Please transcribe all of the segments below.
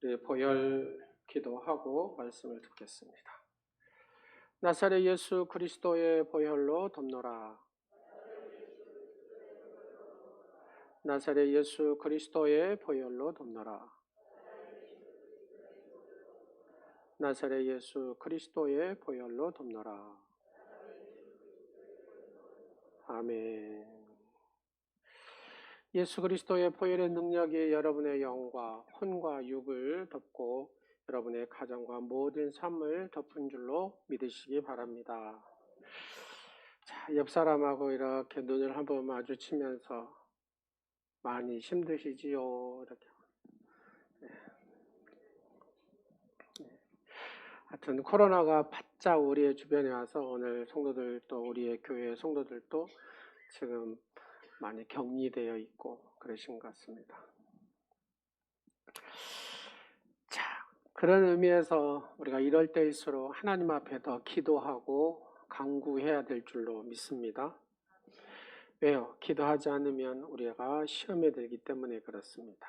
우리 보혈 기도하고 말씀을 듣겠습니다. 나사렛 예수 그리스도의 보혈로 덮노라. 나사렛 예수 그리스도의 보혈로 덮노라. 나사렛 예수 그리스도의 보혈로 덮노라. 아멘. 예수 그리스도의 보혈의 능력이 여러분의 영과 혼과 육을 덮고 여러분의 가정과 모든 삶을 덮은 줄로 믿으시기 바랍니다. 자, 옆 사람하고 이렇게 눈을 한번 마주치면서 많이 힘드시지요? 이렇게. 하여튼 코로나가 바짝 우리의 주변에 와서 오늘 성도들도 우리의 교회 성도들도 지금 많이 격리되어 있고 그러신 것 같습니다. 자, 그런 의미에서 우리가 이럴 때일수록 하나님 앞에 더 기도하고 간구해야 될 줄로 믿습니다. 왜요? 기도하지 않으면 우리가 시험에 들기 때문에 그렇습니다.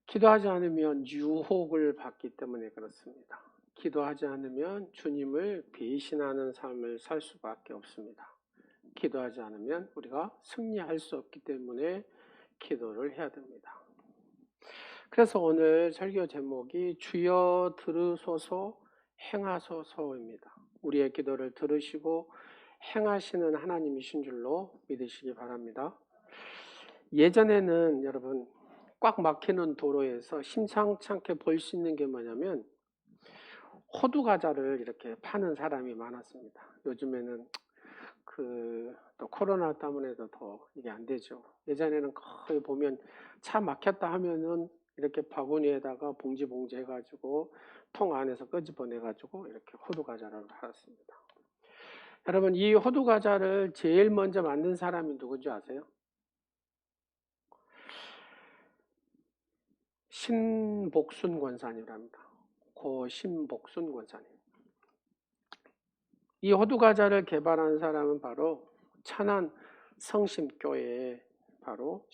기도하지 않으면 유혹을 받기 때문에 그렇습니다. 기도하지 않으면 주님을 배신하는 삶을 살 수밖에 없습니다. 기도하지 않으면 우리가 승리할 수 없기 때문에 기도를 해야 됩니다. 그래서 오늘 설교 제목이 주여 들으소서 행하소서입니다. 우리의 기도를 들으시고 행하시는 하나님이신 줄로 믿으시기 바랍니다. 예전에는 여러분 꽉 막히는 도로에서 심상치 않게 볼 수 있는 게 뭐냐면 호두 과자를 이렇게 파는 사람이 많았습니다. 요즘에는 또 코로나 때문에도 더 이게 안 되죠. 예전에는 거의 보면 차 막혔다 하면은 이렇게 바구니에다가 봉지 해가지고 통 안에서 끄집어내가지고 이렇게 호두 과자를 팔았습니다. 여러분 이 호두 과자를 제일 먼저 만든 사람이 누군지 아세요? 신복순 권사님이랍니다. 고 신복순 권사님. 이 호두 과자를 개발한 사람은 바로 천안 성심교회의 바로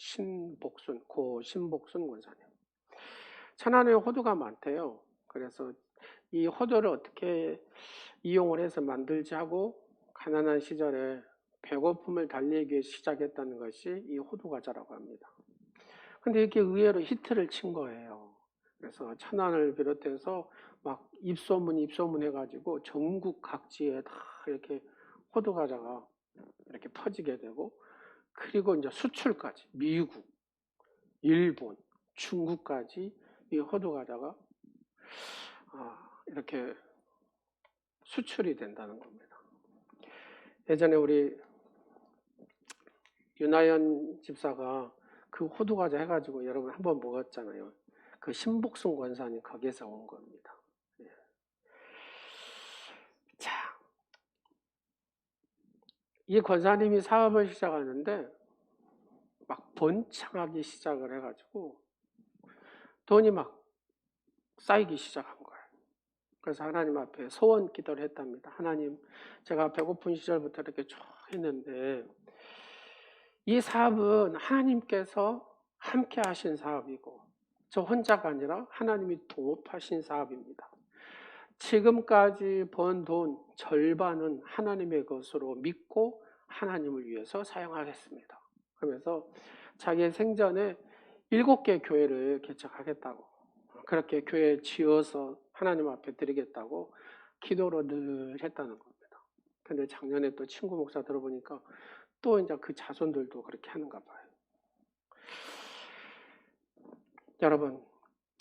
고 신복순 권사님. 천안에 호두가 많대요. 그래서 이 호두를 어떻게 이용을 해서 만들지 하고 가난한 시절에 배고픔을 달래기 위해 시작했다는 것이 이 호두 과자라고 합니다. 근데 이렇게 의외로 히트를 친 거예요. 그래서 천안을 비롯해서 막 입소문 해가지고 전국 각지에 다 이렇게 호두 과자가 이렇게 퍼지게 되고, 그리고 이제 수출까지 미국, 일본, 중국까지 이 호두 과자가 이렇게 수출이 된다는 겁니다. 예전에 우리 윤하연 집사가 그 호두 과자 해가지고 여러분 한번 먹었잖아요. 그 신복순 권사님 거기에서 온 겁니다. 예. 자, 이 권사님이 사업을 시작하는데 막 번창하기 시작을 해가지고 돈이 막 쌓이기 시작한 거예요. 그래서 하나님 앞에 소원 기도를 했답니다. 하나님, 제가 배고픈 시절부터 이렇게 쭉 했는데 이 사업은 하나님께서 함께 하신 사업이고 저 혼자가 아니라 하나님이 동업하신 사업입니다. 지금까지 번 돈 절반은 하나님의 것으로 믿고 하나님을 위해서 사용하겠습니다. 그러면서 자기의 생전에 7개 교회를 개척하겠다고, 그렇게 교회 지어서 하나님 앞에 드리겠다고 기도로 늘 했다는 겁니다. 근데 작년에 또 친구 목사 들어보니까 또 이제 그 자손들도 그렇게 하는가 봐요. 여러분,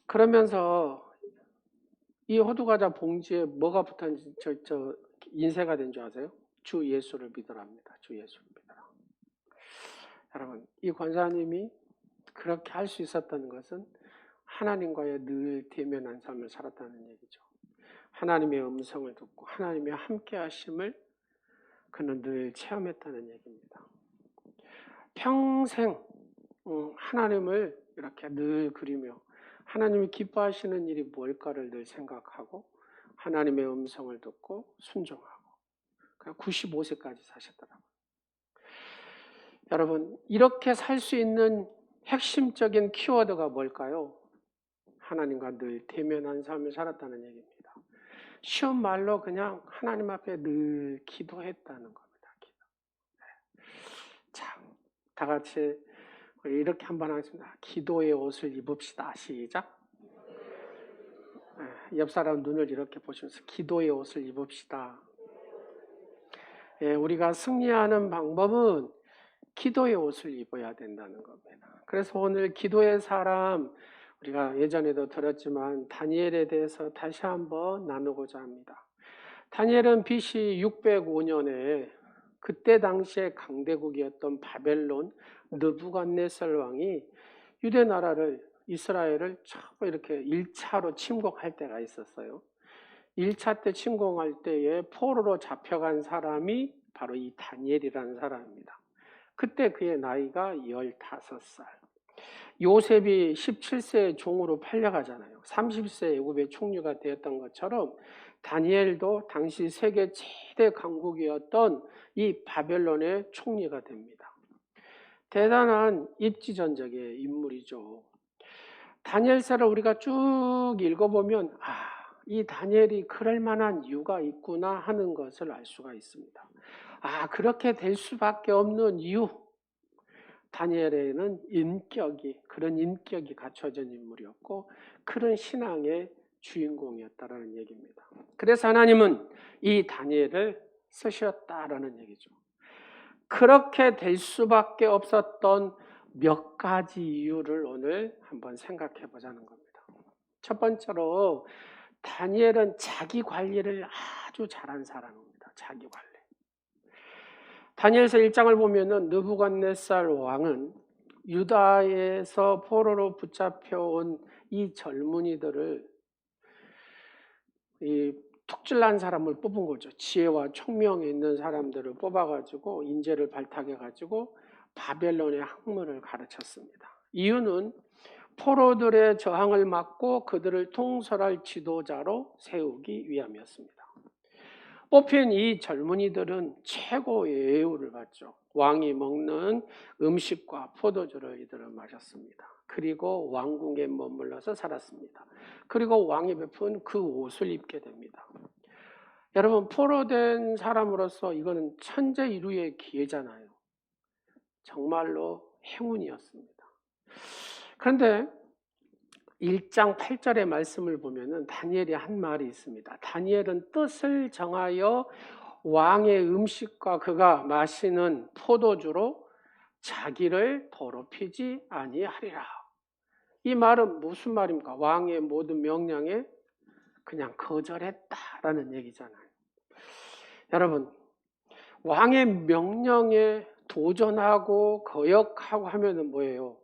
그러면서 이 호두과자 봉지에 뭐가 붙었는지 인쇄가 된 줄 아세요? 주 예수를 믿으랍니다. 주 예수를 믿으라. 여러분, 이 권사님이 그렇게 할 수 있었다는 것은 하나님과의 늘 대면한 삶을 살았다는 얘기죠. 하나님의 음성을 듣고 하나님의 함께 하심을 그는 늘 체험했다는 얘기입니다. 평생 하나님을 이렇게 늘 그리며 하나님이 기뻐하시는 일이 뭘까를 늘 생각하고 하나님의 음성을 듣고 순종하고 95세까지 사셨더라고요. 여러분, 이렇게 살 수 있는 핵심적인 키워드가 뭘까요? 하나님과 늘 대면한 삶을 살았다는 얘기입니다. 쉬운 말로 그냥 하나님 앞에 늘 기도했다는 겁니다. 기도. 자, 다 같이 우리 이렇게 한번 하겠습니다. 기도의 옷을 입읍시다. 시작. 옆 사람 눈을 이렇게 보시면서 기도의 옷을 입읍시다. 우리가 승리하는 방법은 기도의 옷을 입어야 된다는 겁니다. 그래서 오늘 기도의 사람, 우리가 예전에도 들었지만 다니엘에 대해서 다시 한번 나누고자 합니다. 다니엘은 BC 605년에 그때 당시에 강대국이었던 바벨론 느부갓네살 왕이 유대 나라를, 이스라엘을 처음 이렇게 1차로 침공할 때가 있었어요. 1차 때 침공할 때에 포로로 잡혀간 사람이 바로 이 다니엘이라는 사람입니다. 그때 그의 나이가 15살. 요셉이 17세의 종으로 팔려가잖아요. 30세 애굽의 총리가 되었던 것처럼 다니엘도 당시 세계 최대 강국이었던 이 바벨론의 총리가 됩니다. 대단한 입지전적의 인물이죠. 다니엘서를 우리가 쭉 읽어보면 이 다니엘이 그럴 만한 이유가 있구나 하는 것을 알 수가 있습니다. 그렇게 될 수밖에 없는 이유. 다니엘에는 그런 인격이 갖춰진 인물이었고 그런 신앙의 주인공이었다라는 얘기입니다. 그래서 하나님은 이 다니엘을 쓰셨다라는 얘기죠. 그렇게 될 수밖에 없었던 몇 가지 이유를 오늘 한번 생각해 보자는 겁니다. 첫 번째로 다니엘은 자기 관리를 아주 잘한 사람입니다. 자기 관리. 다니엘서 1장을 보면은 느부갓네살 왕은 유다에서 포로로 붙잡혀온 이 젊은이들을 이 툭질난 사람을 뽑은 거죠. 지혜와 총명이 있는 사람들을 뽑아가지고 인재를 발탁해가지고 바벨론의 학문을 가르쳤습니다. 이유는 포로들의 저항을 막고 그들을 통솔할 지도자로 세우기 위함이었습니다. 뽑힌 이 젊은이들은 최고의 예우를 받죠. 왕이 먹는 음식과 포도주를 이들은 마셨습니다. 그리고 왕궁에 머물러서 살았습니다. 그리고 왕이 베푼 그 옷을 입게 됩니다. 여러분, 포로된 사람으로서 이거는 천재 이루의 기회잖아요. 정말로 행운이었습니다. 그런데 1장 8절의 말씀을 보면은 다니엘이 한 말이 있습니다. 다니엘은 뜻을 정하여 왕의 음식과 그가 마시는 포도주로 자기를 더럽히지 아니하리라. 이 말은 무슨 말입니까? 왕의 모든 명령에 그냥 거절했다라는 얘기잖아요. 여러분, 왕의 명령에 도전하고 거역하고 하면은 뭐예요?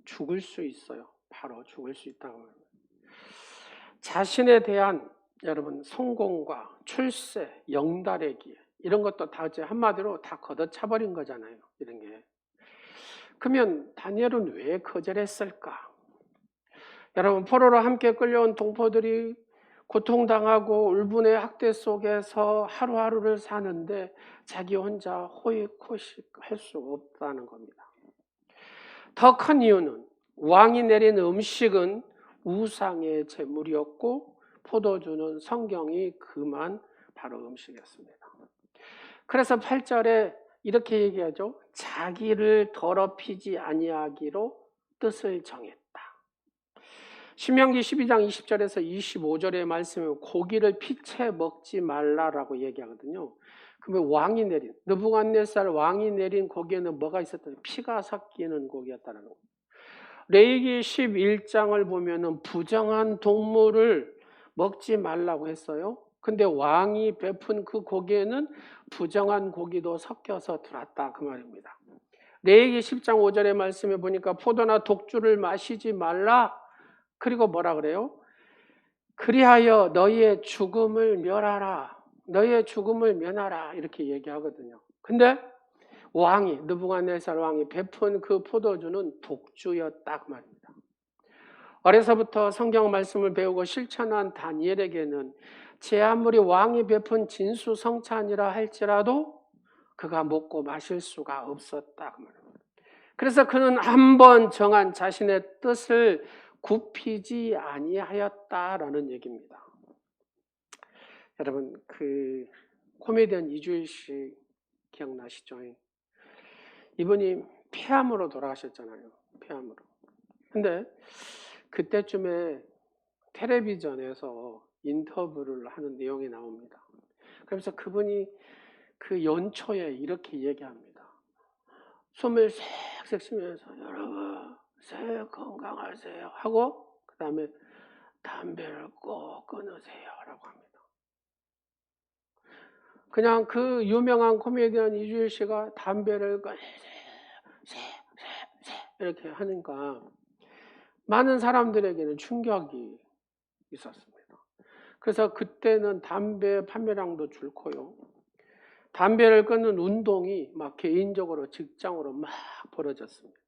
죽을 수 있어요. 바로 죽을 수 있다고 합니다. 자신에 대한 여러분 성공과 출세, 영달의 이런 것도 다 한마디로 다 걷어차버린 거잖아요. 이런 게. 그러면 다니엘은 왜 거절했을까? 여러분, 포로로 함께 끌려온 동포들이 고통당하고 울분의 학대 속에서 하루하루를 사는데 자기 혼자 호의코식 할 수 없다는 겁니다. 더 큰 이유는 왕이 내린 음식은 우상의 제물이었고 포도주는 성경이 금한 바로 음식이었습니다. 그래서 8절에 이렇게 얘기하죠. 자기를 더럽히지 아니하기로 뜻을 정했다. 신명기 12장 20절에서 25절의 말씀에 고기를 피채 먹지 말라라고 얘기하거든요. 그러면 왕이 내린, 느부갓네살 왕이 내린 고기에는 뭐가 있었다? 피가 섞이는 고기였다는 겁니다. 레위기 11장을 보면은 부정한 동물을 먹지 말라고 했어요. 근데 왕이 베푼 그 고기에는 부정한 고기도 섞여서 들어왔다 그 말입니다. 레위기 10장 5절의 말씀에 보니까 포도나 독주를 마시지 말라. 그리고 뭐라 그래요? 그리하여 너희의 죽음을 멸하라. 너희의 죽음을 면하라. 이렇게 얘기하거든요. 근데 왕이, 느부갓네살 왕이 베푼 그 포도주는 독주였다 그 말입니다. 어려서부터 성경 말씀을 배우고 실천한 다니엘에게는 제 아무리 왕이 베푼 진수성찬이라 할지라도 그가 먹고 마실 수가 없었다 그 말입니다. 그래서 그는 한 번 정한 자신의 뜻을 굽히지 아니하였다라는 얘기입니다. 여러분, 그 코미디언 이주일 씨 기억나시죠? 이분이 폐암으로 돌아가셨잖아요. 폐암으로. 근데 그때쯤에 텔레비전에서 인터뷰를 하는 내용이 나옵니다. 그래서 그분이 그 연초에 이렇게 얘기합니다. 숨을 색색 쉬면서 여러분 새해 건강하세요 하고 그 다음에 담배를 꼭 끊으세요 라고 합니다. 그냥 그 유명한 코미디언 이주일 씨가 담배를 끊으세요 이렇게 하니까 많은 사람들에게는 충격이 있었습니다. 그래서 그때는 담배 판매량도 줄고요. 담배를 끊는 운동이 막 개인적으로 직장으로 막 벌어졌습니다.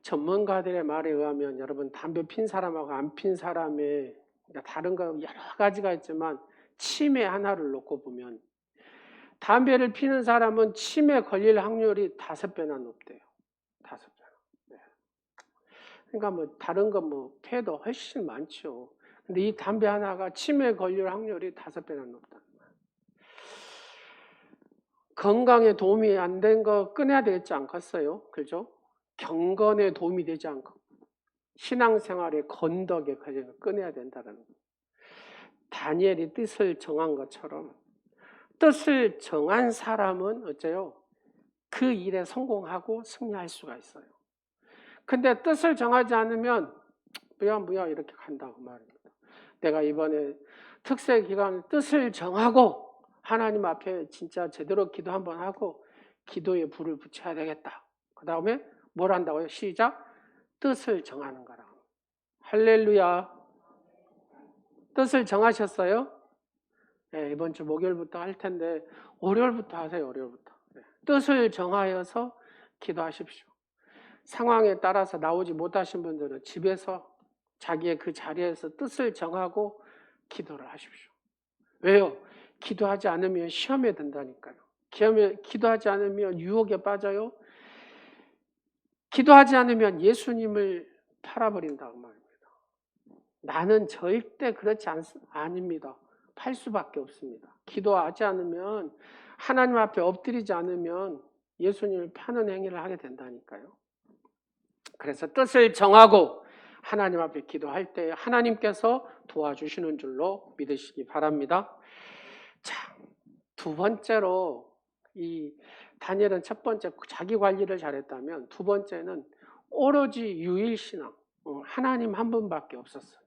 전문가들의 말에 의하면 여러분 담배 핀 사람하고 안 핀 사람의 다른 거 여러 가지가 있지만 치매 하나를 놓고 보면 담배를 피는 사람은 치매 걸릴 확률이 5배나 높대요. 5배나. 네. 그러니까 뭐 다른 거 뭐 폐도 훨씬 많죠. 근데 이 담배 하나가 치매 걸릴 확률이 5배나 높다. 건강에 도움이 안 된 거 끊어야 되겠지 않겠어요? 그죠? 경건에 도움이 되지 않고 신앙생활의 건덕에 끊어야 된다는 거예요. 다니엘이 뜻을 정한 것처럼 뜻을 정한 사람은 어째요? 그 일에 성공하고 승리할 수가 있어요. 근데 뜻을 정하지 않으면 뭐야 이렇게 간다고 말입니다. 내가 이번에 특세 기간 뜻을 정하고 하나님 앞에 진짜 제대로 기도 한번 하고 기도에 불을 붙여야 되겠다. 그 다음에 뭘 한다고요? 시작! 뜻을 정하는 거라. 할렐루야. 뜻을 정하셨어요? 네, 이번 주 목요일부터 할 텐데 월요일부터 하세요. 월요일부터. 네. 뜻을 정하여서 기도하십시오. 상황에 따라서 나오지 못하신 분들은 집에서 자기의 그 자리에서 뜻을 정하고 기도를 하십시오. 왜요? 기도하지 않으면 시험에 든다니까요. 기도하지 않으면 유혹에 빠져요. 기도하지 않으면 예수님을 팔아버린다고 말입니다. 나는 절대 그렇지 아닙니다. 팔 수밖에 없습니다. 기도하지 않으면 하나님 앞에 엎드리지 않으면 예수님을 파는 행위를 하게 된다니까요. 그래서 뜻을 정하고 하나님 앞에 기도할 때 하나님께서 도와주시는 줄로 믿으시기 바랍니다. 자, 두 번째로 이 다니엘은 첫 번째 자기 관리를 잘했다면 두 번째는 오로지 유일신앙, 하나님 한 분밖에 없었어요.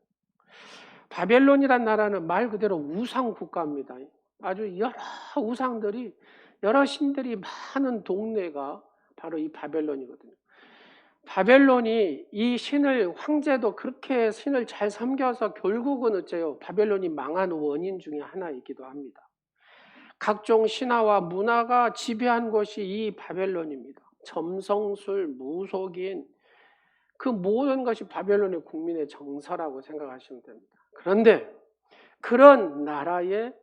바벨론이란 나라는 말 그대로 우상 국가입니다. 아주 여러 우상들이 여러 신들이 많은 동네가 바로 이 바벨론이거든요. 바벨론이 이 신을 황제도 그렇게 신을 잘 섬겨서 결국은 어째요? 바벨론이 망한 원인 중에 하나이기도 합니다. 각종 신화와 문화가 지배한 곳이 이 바벨론입니다. 점성술, 무속인 그 모든 것이 바벨론의 국민의 정서라고 생각하시면 됩니다. 그런데 그런 나라의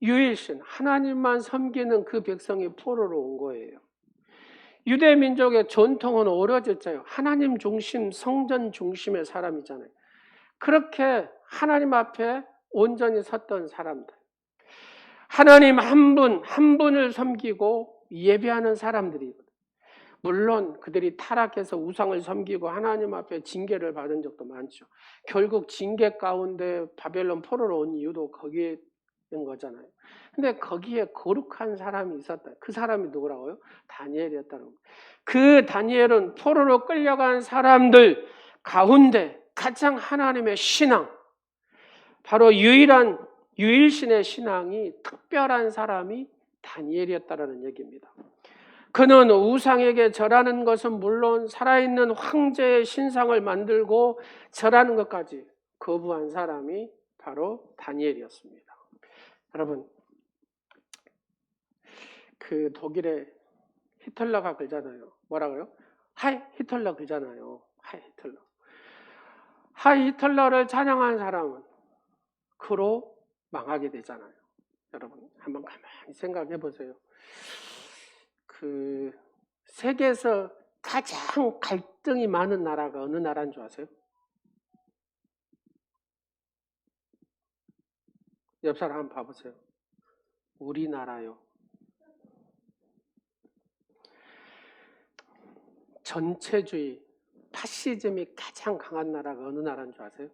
유일신 하나님만 섬기는 그 백성이 포로로 온 거예요. 유대 민족의 전통은 오래됐어요. 하나님 중심, 성전 중심의 사람이잖아요. 그렇게 하나님 앞에 온전히 섰던 사람들. 하나님 한 분을 섬기고 예배하는 사람들이거든요. 물론 그들이 타락해서 우상을 섬기고 하나님 앞에 징계를 받은 적도 많죠. 결국 징계 가운데 바벨론 포로로 온 이유도 거기에 있는 거잖아요. 근데 거기에 거룩한 사람이 있었다. 그 사람이 누구라고요? 다니엘이었다는 거예요. 그 다니엘은 포로로 끌려간 사람들 가운데 가장 하나님의 신앙, 바로 유일신의 신앙이 특별한 사람이 다니엘이었다는 얘기입니다. 그는 우상에게 절하는 것은 물론 살아있는 황제의 신상을 만들고 절하는 것까지 거부한 사람이 바로 다니엘이었습니다. 여러분, 그 독일의 히틀러가 그러잖아요. 뭐라고요? 하이 히틀러 그러잖아요. 하이 히틀러. 하이 히틀러를 찬양한 사람은 그로 망하게 되잖아요. 여러분 한번 가만히 생각해 보세요. 그 세계에서 가장 갈등이 많은 나라가 어느 나라인 줄 아세요? 옆 사람 한번 봐보세요. 우리나라요. 전체주의, 파시즘이 가장 강한 나라가 어느 나라인 줄 아세요?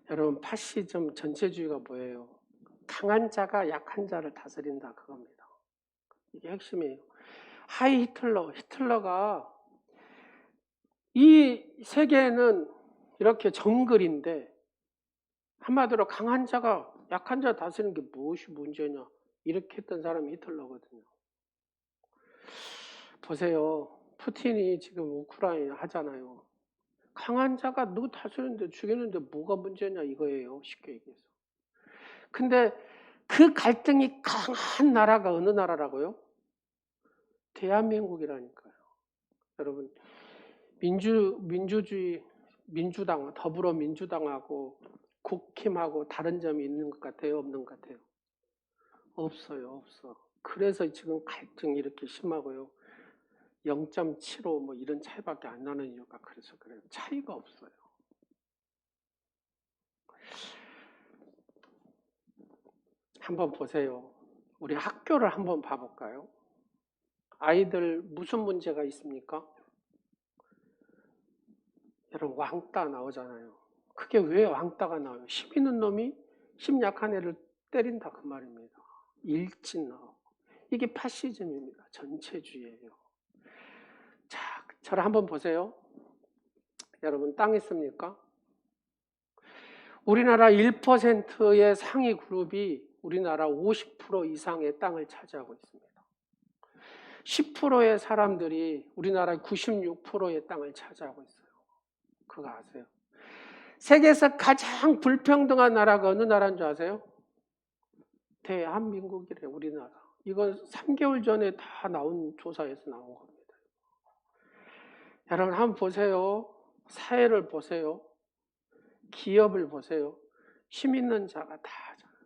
여러분, 파시즘 전체주의가 뭐예요? 강한 자가 약한 자를 다스린다, 그겁니다. 이게 핵심이에요. 하이 히틀러가 이 세계는 이렇게 정글인데 한마디로 강한 자가 약한 자 다스리는 게 무엇이 문제냐, 이렇게 했던 사람이 히틀러거든요. 보세요. 푸틴이 지금 우크라이나 하잖아요. 강한 자가 누구 다스리는데 죽이는데 뭐가 문제냐 이거예요. 쉽게 얘기해서. 근데 그 갈등이 강한 나라가 어느 나라라고요? 대한민국이라니까요. 여러분, 민주당, 더불어민주당하고 국힘하고 다른 점이 있는 것 같아요? 없는 것 같아요? 없어요. 없어. 그래서 지금 갈등이 이렇게 심하고요. 0.75 뭐 이런 차이밖에 안 나는 이유가 그래서 그래요. 차이가 없어요. 한번 보세요. 우리 학교를 한번 봐볼까요? 아이들 무슨 문제가 있습니까? 여러분, 왕따 나오잖아요. 그게 왜 왕따가 나와요? 힘 있는 놈이 힘 약한 애를 때린다 그 말입니다. 일진 나오고. 이게 파시즘입니다. 전체주의예요. 자, 저를 한번 보세요. 여러분, 땅 있습니까? 우리나라 1%의 상위 그룹이 우리나라 50% 이상의 땅을 차지하고 있습니다. 10%의 사람들이 우리나라 96%의 땅을 차지하고 있어요. 그거 아세요? 세계에서 가장 불평등한 나라가 어느 나라인 줄 아세요? 대한민국이래, 우리나라. 이건 3개월 전에 다 나온 조사에서 나온 겁니다. 여러분 한번 보세요. 사회를 보세요. 기업을 보세요. 힘 있는 자가 다 하잖아요.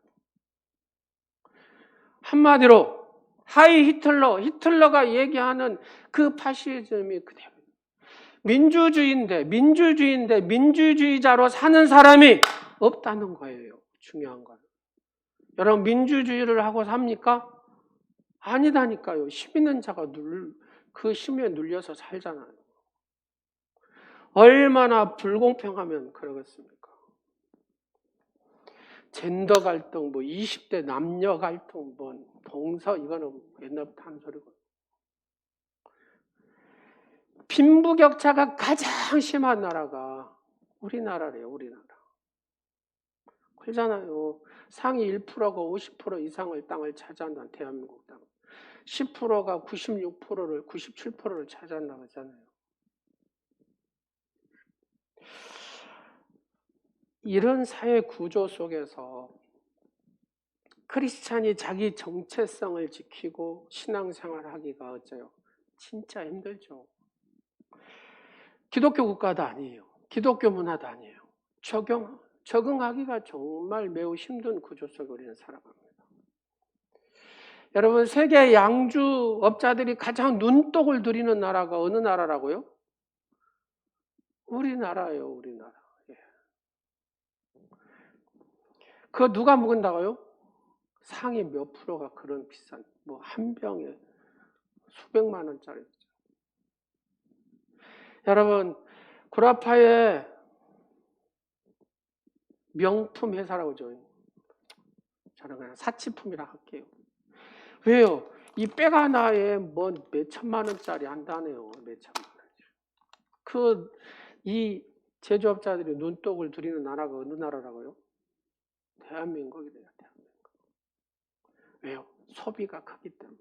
한마디로 하이 히틀러가 얘기하는 그 파시즘이 그대로. 민주주의인데 민주주의자로 사는 사람이 없다는 거예요. 중요한 건. 여러분 민주주의를 하고 삽니까? 아니다니까요. 힘 있는 자가 그 힘에 눌려서 살잖아요. 얼마나 불공평하면 그러겠습니까? 젠더 갈등, 20대 남녀 갈등, 동서, 이거는 옛날부터 하는 소리고. 빈부격차가 가장 심한 나라가 우리나라래요, 우리나라. 그러잖아요. 상위 1%가 50% 이상을 땅을 차지한다는 대한민국 땅. 10%가 97%를 차지한다고 하잖아요. 이런 사회 구조 속에서 크리스찬이 자기 정체성을 지키고 신앙생활 하기가 어째요? 진짜 힘들죠. 기독교 국가도 아니에요. 기독교 문화도 아니에요. 적응하기가 정말 매우 힘든 구조 속에 우리는 살아갑니다. 여러분, 세계 양주업자들이 가장 눈독을 들이는 나라가 어느 나라라고요? 우리나라예요, 우리나라. 예. 그거 누가 먹는다고요? 상위 몇 프로가 그런 비싼, 한 병에 수백만 원짜리. 여러분, 구라파에 명품 회사라고 죠. 저는 그냥 사치품이라 할게요. 왜요? 이 백 하나에 몇 천만 원짜리 한다네요. 몇 천만 원. 이 제조업자들이 눈독을 들이는 나라가 어느 나라라고요? 대한민국이래요. 대한민국. 왜요? 소비가 크기 때문에.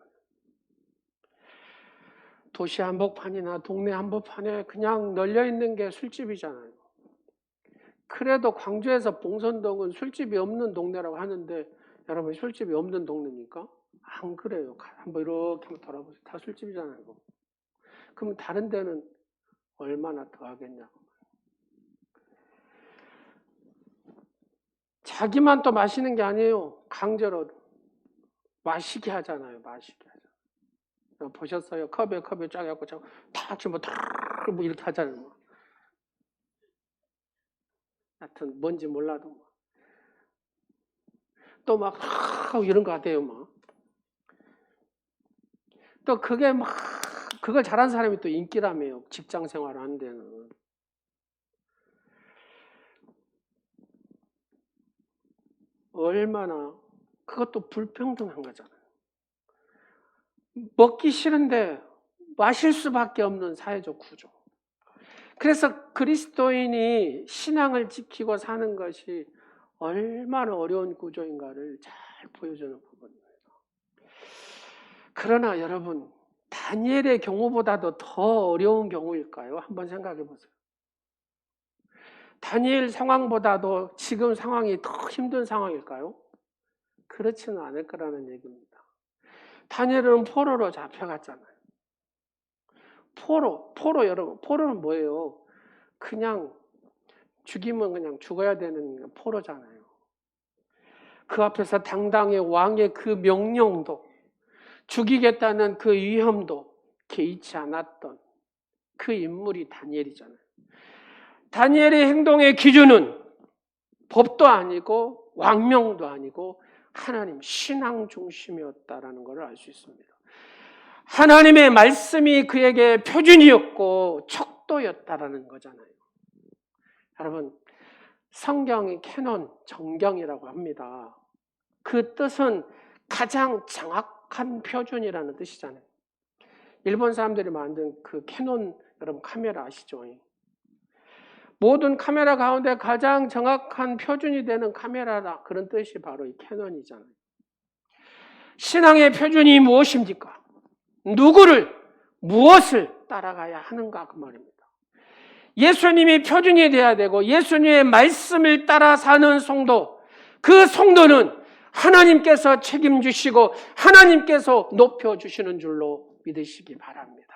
도시 한복판이나 동네 한복판에 그냥 널려 있는 게 술집이잖아요. 그래도 광주에서 봉선동은 술집이 없는 동네라고 하는데 여러분 술집이 없는 동네입니까? 안 그래요. 한번 이렇게 돌아보세요. 다 술집이잖아요. 그러면 다른 데는 얼마나 더 하겠냐고. 자기만 또 마시는 게 아니에요. 강제로 마시게 하잖아요. 마시게 하잖아요. 보셨어요? 컵에 쫙 해갖고 탁 치면 뭐 이렇게 하잖아요. 뭐. 하여튼 뭔지 몰라도 뭐. 또 막 이런 거 같아요. 막. 또 그게 막 그걸 잘하는 사람이 또 인기라며요. 직장 생활 하는 데는. 얼마나 그것도 불평등한 거잖아요. 먹기 싫은데 마실 수밖에 없는 사회적 구조. 그래서 그리스도인이 신앙을 지키고 사는 것이 얼마나 어려운 구조인가를 잘 보여주는 부분입니다. 그러나 여러분, 다니엘의 경우보다도 더 어려운 경우일까요? 한번 생각해 보세요. 다니엘 상황보다도 지금 상황이 더 힘든 상황일까요? 그렇지는 않을 거라는 얘기입니다. 다니엘은 포로로 잡혀갔잖아요. 포로 여러분, 포로는 뭐예요? 그냥 죽이면 그냥 죽어야 되는 포로잖아요. 그 앞에서 당당히 왕의 그 명령도, 죽이겠다는 그 위험도 개의치 않았던 그 인물이 다니엘이잖아요. 다니엘의 행동의 기준은 법도 아니고 왕명도 아니고 하나님 신앙 중심이었다라는 것을 알 수 있습니다. 하나님의 말씀이 그에게 표준이었고 척도였다라는 거잖아요. 여러분, 성경이 캐논, 정경이라고 합니다. 그 뜻은 가장 정확한 표준이라는 뜻이잖아요. 일본 사람들이 만든 그 캐논, 여러분 카메라 아시죠? 모든 카메라 가운데 가장 정확한 표준이 되는 카메라다. 그런 뜻이 바로 이 캐논이잖아요. 신앙의 표준이 무엇입니까? 누구를, 무엇을 따라가야 하는가 그 말입니다. 예수님이 표준이 돼야 되고 예수님의 말씀을 따라 사는 성도, 그 성도는 하나님께서 책임지시고 하나님께서 높여주시는 줄로 믿으시기 바랍니다.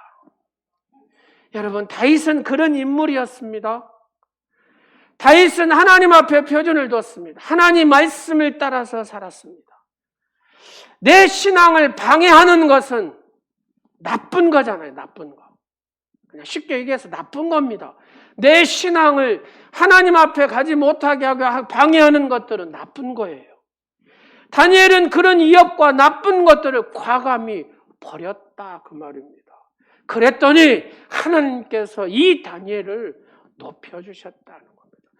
여러분, 다윗은 그런 인물이었습니다. 다윗은 하나님 앞에 표준을 뒀습니다. 하나님 말씀을 따라서 살았습니다. 내 신앙을 방해하는 것은 나쁜 거잖아요. 나쁜 거. 그냥 쉽게 얘기해서 나쁜 겁니다. 내 신앙을 하나님 앞에 가지 못하게 하고 방해하는 것들은 나쁜 거예요. 다니엘은 그런 위협과 나쁜 것들을 과감히 버렸다 그 말입니다. 그랬더니 하나님께서 이 다니엘을 높여주셨다는 겁니다.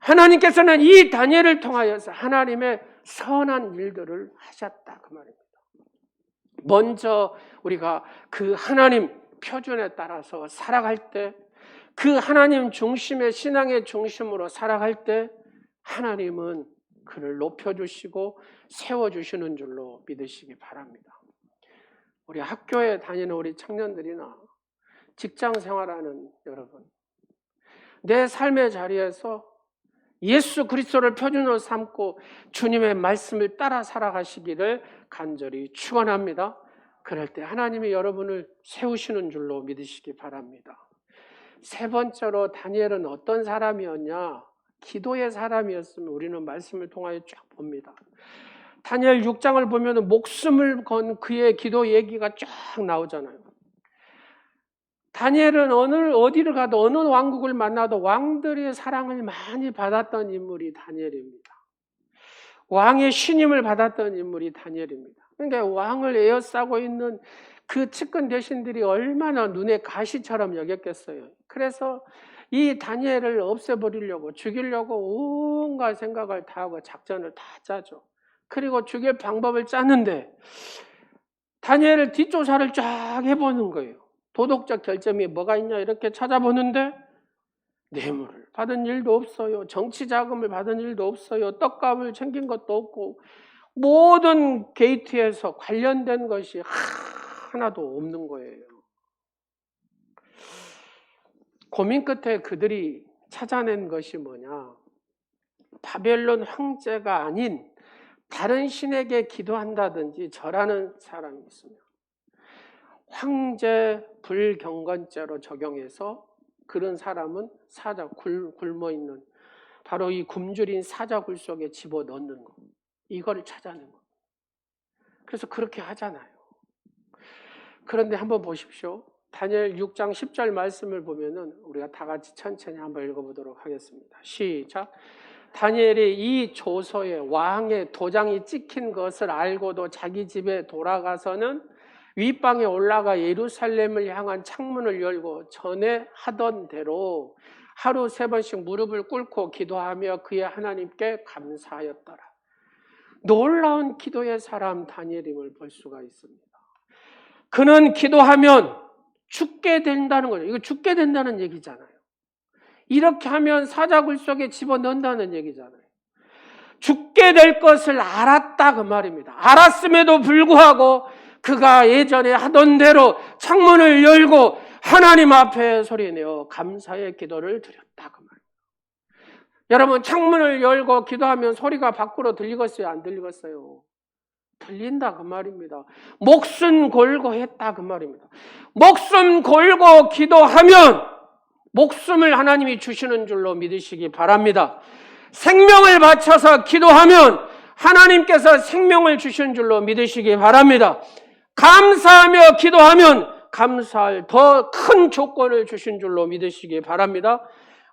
하나님께서는 이 다니엘을 통하여서 하나님의 선한 일들을 하셨다 그 말입니다. 먼저 우리가 그 하나님 표준에 따라서 살아갈 때, 그 하나님 중심의 신앙의 중심으로 살아갈 때 하나님은 그를 높여주시고 세워주시는 줄로 믿으시기 바랍니다. 우리 학교에 다니는 우리 청년들이나 직장 생활하는 여러분, 내 삶의 자리에서 예수 그리스도를 표준으로 삼고 주님의 말씀을 따라 살아가시기를 간절히 축원합니다. 그럴 때 하나님이 여러분을 세우시는 줄로 믿으시기 바랍니다. 세 번째로 다니엘은 어떤 사람이었냐? 기도의 사람이었으면 우리는 말씀을 통하여 쫙 봅니다. 다니엘 6장을 보면 목숨을 건 그의 기도 얘기가 쫙 나오잖아요. 다니엘은 어디를 가도 어느 왕국을 만나도 왕들의 사랑을 많이 받았던 인물이 다니엘입니다. 왕의 신임을 받았던 인물이 다니엘입니다. 그러니까 왕을 에워싸고 있는 그 측근 대신들이 얼마나 눈에 가시처럼 여겼겠어요. 그래서 이 다니엘을 없애버리려고, 죽이려고 온갖 생각을 다 하고 작전을 다 짜죠. 그리고 죽일 방법을 짰는데 다니엘을 뒷조사를 쫙 해보는 거예요. 도덕적 결점이 뭐가 있냐 이렇게 찾아보는데 뇌물을 받은 일도 없어요. 정치 자금을 받은 일도 없어요. 떡값을 챙긴 것도 없고 모든 게이트에서 관련된 것이 하나도 없는 거예요. 고민 끝에 그들이 찾아낸 것이 뭐냐? 바벨론 황제가 아닌 다른 신에게 기도한다든지 절하는 사람이 있습니다. 황제 불경건죄로 적용해서 그런 사람은 사자 굶어 있는 바로 이 굶주린 사자굴 속에 집어넣는 거, 이거를 찾아낸 거. 그래서 그렇게 하잖아요. 그런데 한번 보십시오. 다니엘 6장 10절 말씀을 보면은 우리가 다 같이 천천히 한번 읽어보도록 하겠습니다. 시작. 다니엘이 이 조서에 왕의 도장이 찍힌 것을 알고도 자기 집에 돌아가서는 윗방에 올라가 예루살렘을 향한 창문을 열고 전에 하던 대로 하루 3번씩 무릎을 꿇고 기도하며 그의 하나님께 감사하였더라. 놀라운 기도의 사람 다니엘임을 볼 수가 있습니다. 그는 기도하면 죽게 된다는 거죠. 이거 죽게 된다는 얘기잖아요. 이렇게 하면 사자굴 속에 집어넣는다는 얘기잖아요. 죽게 될 것을 알았다 그 말입니다. 알았음에도 불구하고 그가 예전에 하던 대로 창문을 열고 하나님 앞에 소리내어 감사의 기도를 드렸다 그 말입니다. 여러분, 창문을 열고 기도하면 소리가 밖으로 들리겠어요? 안 들리겠어요? 들린다 그 말입니다. 목숨 걸고 했다 그 말입니다. 목숨 걸고 기도하면 목숨을 하나님이 주시는 줄로 믿으시기 바랍니다. 생명을 바쳐서 기도하면 하나님께서 생명을 주시는 줄로 믿으시기 바랍니다. 감사하며 기도하면 감사할 더 큰 조건을 주신 줄로 믿으시기 바랍니다.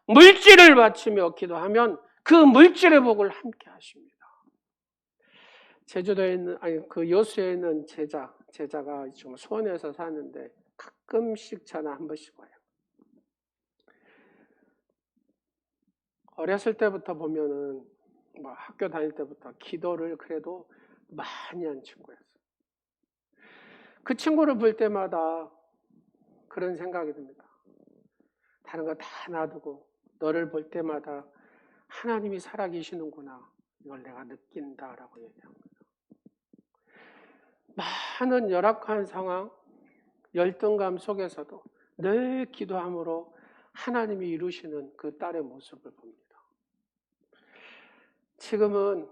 물질을 바치며 기도하면 그 물질의 복을 함께 하십니다. 제주도에 있는, 그 여수에 있는 제자가 지금 수원에서 사는데 가끔씩 전화 한 번씩 와요. 어렸을 때부터 보면은 학교 다닐 때부터 기도를 그래도 많이 한 친구였어요. 그 친구를 볼 때마다 그런 생각이 듭니다. 다른 거 다 놔두고 너를 볼 때마다 하나님이 살아계시는구나. 이걸 내가 느낀다라고 얘기합니다. 많은 열악한 상황, 열등감 속에서도 늘 기도함으로 하나님이 이루시는 그 딸의 모습을 봅니다. 지금은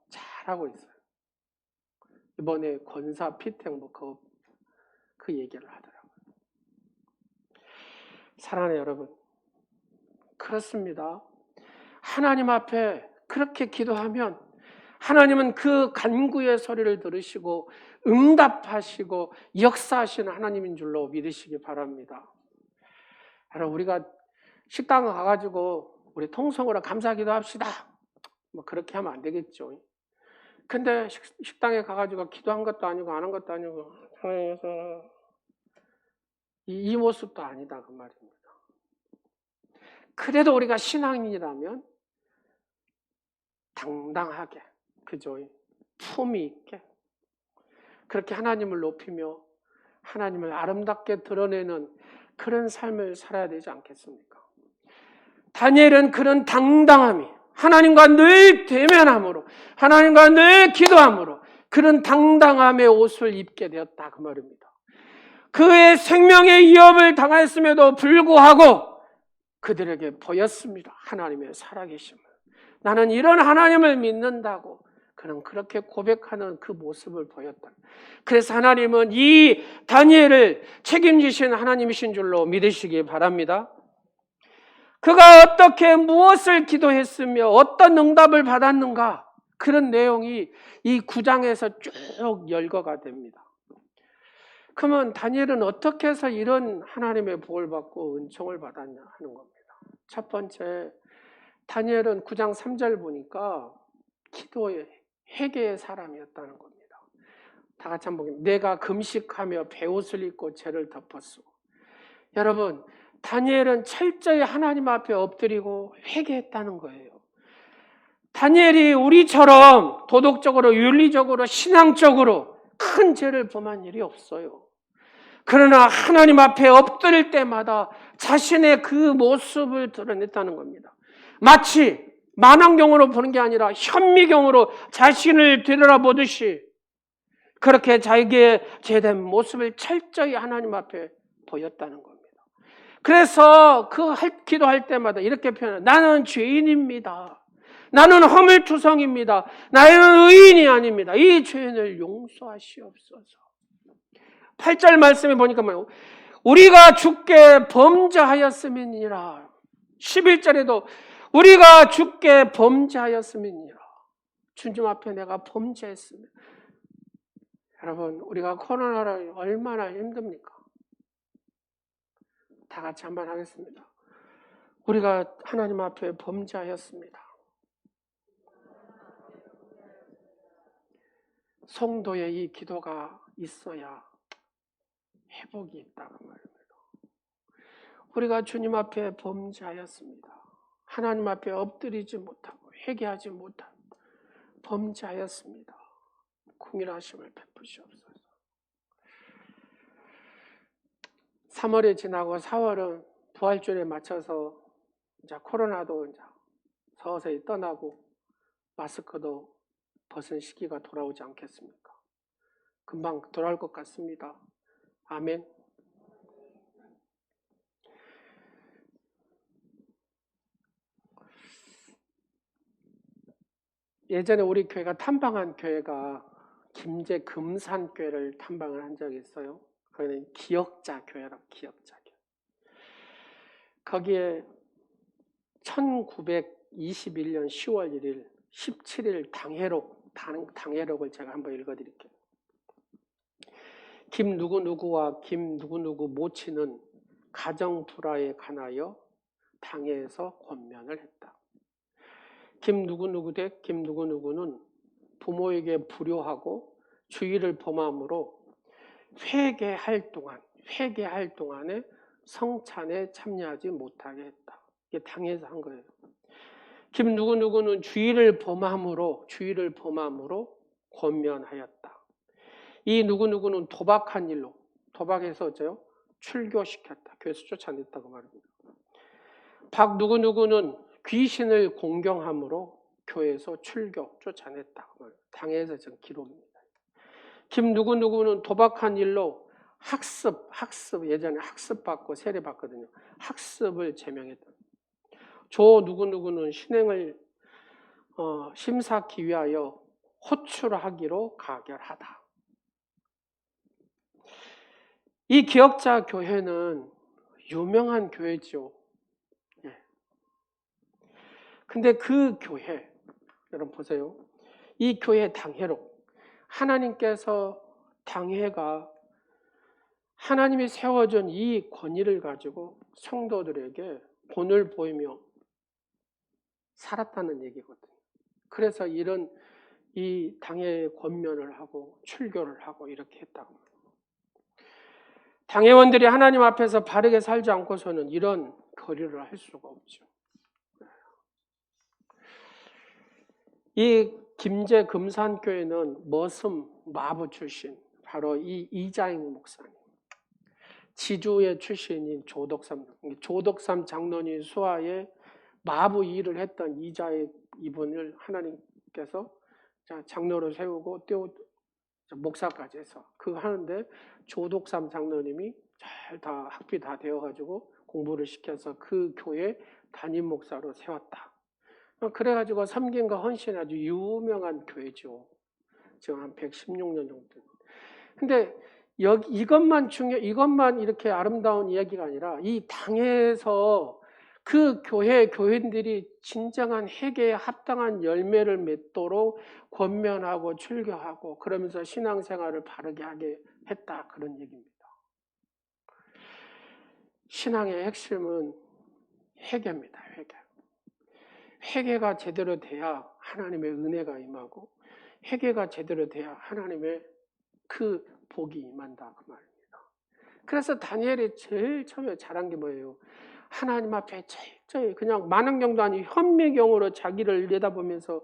잘하고 있어요. 이번에 권사 피택 그 얘기를 하더라고요. 사랑하는 여러분, 그렇습니다. 하나님 앞에 그렇게 기도하면 하나님은 그 간구의 소리를 들으시고 응답하시고 역사하시는 하나님인 줄로 믿으시기 바랍니다. 여러분, 우리가 식당 가가지고 우리 통성으로 감사기도 합시다. 그렇게 하면 안 되겠죠. 근데 식당에 가가지고 기도한 것도 아니고 안 한 것도 아니고 이 모습도 아니다 그 말입니다. 그래도 우리가 신앙인이라면 당당하게, 그죠? 품위 있게 그렇게 하나님을 높이며 하나님을 아름답게 드러내는 그런 삶을 살아야 되지 않겠습니까? 다니엘은 그런 당당함이 하나님과 늘 대면함으로 하나님과 늘 기도함으로 그런 당당함의 옷을 입게 되었다 그 말입니다. 그의 생명의 위협을 당했음에도 불구하고 그들에게 보였습니다. 하나님의 살아계심을. 나는 이런 하나님을 믿는다고 그는 그렇게 고백하는 그 모습을 보였다. 그래서 하나님은 이 다니엘을 책임지신 하나님이신 줄로 믿으시기 바랍니다. 그가 어떻게 무엇을 기도했으며 어떤 응답을 받았는가, 그런 내용이 이 9장에서 쭉 열거가 됩니다. 그러면 다니엘은 어떻게 해서 이런 하나님의 복을 받고 은총을 받았냐 하는 겁니다. 첫 번째, 다니엘은 9장 3절 보니까 기도의 회개의 사람이었다는 겁니다. 다 같이 한번 보겠습니다. 내가 금식하며 베옷을 입고 죄를 덮었소. 여러분, 다니엘은 철저히 하나님 앞에 엎드리고 회개했다는 거예요. 다니엘이 우리처럼 도덕적으로, 윤리적으로, 신앙적으로 큰 죄를 범한 일이 없어요. 그러나 하나님 앞에 엎드릴 때마다 자신의 그 모습을 드러냈다는 겁니다. 마치 만환경으로 보는 게 아니라 현미경으로 자신을 되돌아보듯이 그렇게 자기의 죄된 모습을 철저히 하나님 앞에 보였다는 겁니다. 그래서 기도할 때마다 이렇게 표현해요. 나는 죄인입니다. 나는 허물투성입니다. 나는 의인이 아닙니다. 이 죄인을 용서하시옵소서. 8절 말씀에 보니까 뭐예요? 우리가 주께 범죄하였음이니라. 11절에도 우리가 주께 범죄하였음이니라. 주님 앞에 내가 범죄했으면. 여러분, 우리가 코로나로 얼마나 힘듭니까? 다 같이 한번 하겠습니다. 우리가 하나님 앞에 범죄하였습니다. 성도의 이 기도가 있어야 회복이 있다고 말입니다. 우리가 주님 앞에 범죄하였습니다. 하나님 앞에 엎드리지 못하고 회개하지 못하고 범죄하였습니다. 긍휼하심을 베푸시옵소서. 3월이 지나고 4월은 부활절에 맞춰서 이제 코로나도 이제 서서히 떠나고 마스크도 벗은 시기가 돌아오지 않겠습니까? 금방 돌아올 것 같습니다. 아멘. 예전에 우리 교회가 탐방한 교회가 김제 금산교회를 탐방을 한 적이 있어요. 거기는 기역자 교회라고, 기역자 교회. 거기에 1921년 10월 1일 17일 당회록을 제가 한번 읽어드릴게요. 김 누구누구와 김 누구누구 모친은 가정 불화에 관하여 당회에서 권면을 했다. 김 누구누구 대 김 누구누구는 부모에게 불효하고 주의를 범함으로 회개할 동안에 성찬에 참여하지 못하게 했다. 이게 당에서 한 거예요. 김 누구누구는 주의를 범함으로 권면하였다. 이 누구누구는 도박한 일로, 도박해서 어째요? 출교시켰다. 교회에서 쫓아냈다고 말합니다. 박 누구누구는 귀신을 공경함으로 교회에서 쫓아냈다고 말합니다. 당에서 지금 기록입니다. 김 누구누구는 도박한 일로 학습, 예전에 학습받고 세례받거든요. 학습을 제명했다. 조 누구누구는 신행을 심사하기 위하여 호출하기로 가결하다. 이 기역자 교회는 유명한 교회죠. 예. 근데 그 교회, 여러분 보세요. 이 교회 당회록, 하나님께서 당회가 하나님이 세워준 이 권위를 가지고 성도들에게 본을 보이며 살았다는 얘기거든요. 그래서 이 당회에 권면을 하고 출교를 하고 이렇게 했다고. 당회원들이 하나님 앞에서 바르게 살지 않고서는 이런 거리를 할 수가 없죠. 이 김제 금산교회는 머슴 마부 출신, 바로 이 이자잉 목사님, 지주의 출신인 조덕삼 장로님 수하에 마부 일을 했던 이자익 이분을 하나님께서 장로로 세우고 또 목사까지 해서 그거 하는데 조덕삼 장로님이 잘 다 학비 다 되어가지고 공부를 시켜서 그 교회 담임 목사로 세웠다. 그래가지고 섬김과 헌신 아주 유명한 교회죠. 지금 한 116년 정도. 근데 이것만 이렇게 아름다운 이야기가 아니라 이 당에서 그 교인들이 진정한 회개에 합당한 열매를 맺도록 권면하고 출교하고 그러면서 신앙생활을 바르게 하게 했다. 그런 얘기입니다. 신앙의 핵심은 회개입니다. 회개가 제대로 돼야 하나님의 은혜가 임하고 회개가 제대로 돼야 하나님의 그 복이 임한다. 그 말입니다. 그래서 다니엘이 제일 처음에 잘한 게 뭐예요? 하나님 앞에 철저히 그냥 만원경도 아니고 현미경으로 자기를 내다보면서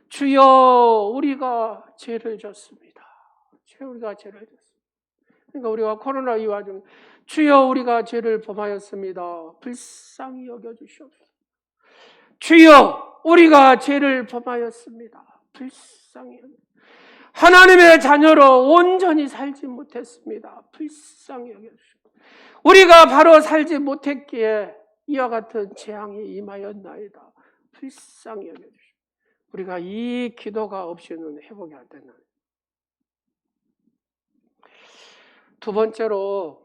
주여 우리가 죄를 졌습니다. 우리가 죄를 졌습니다. 그러니까 우리가 코로나 이 와중에 주여 우리가 죄를 범하였습니다. 불쌍히 여겨주시옵소서. 주여 우리가 죄를 범하였습니다. 불쌍히 여겨주시옵소서. 하나님의 자녀로 온전히 살지 못했습니다. 불쌍히 여겨주시옵소서. 우리가 바로 살지 못했기에 이와 같은 재앙이 임하였나이다. 불쌍히 여겨주시옵소서. 우리가 이 기도가 없이는 회복이 안 된다. 두 번째로